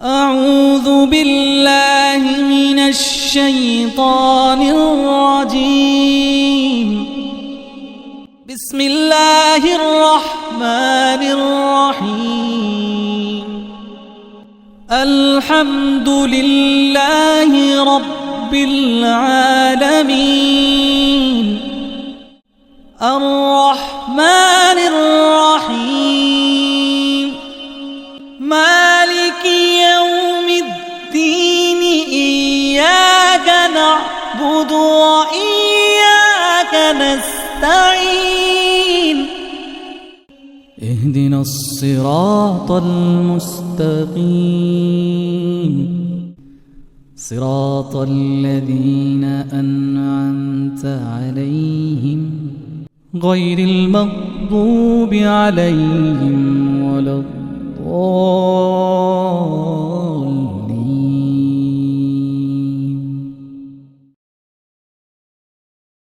أعوذ بالله من الشيطان الرجيم. بسم الله الرحمن الرحيم. الحمد لله رب العالمين. الرحمن الرحيم. مالك يوم الدين. إياك نعبد وإياك نستعين. اهدنا الصراط المستقيم صراط الذين أنعمت عليهم غير المغضوب عليهم ولا الضالين.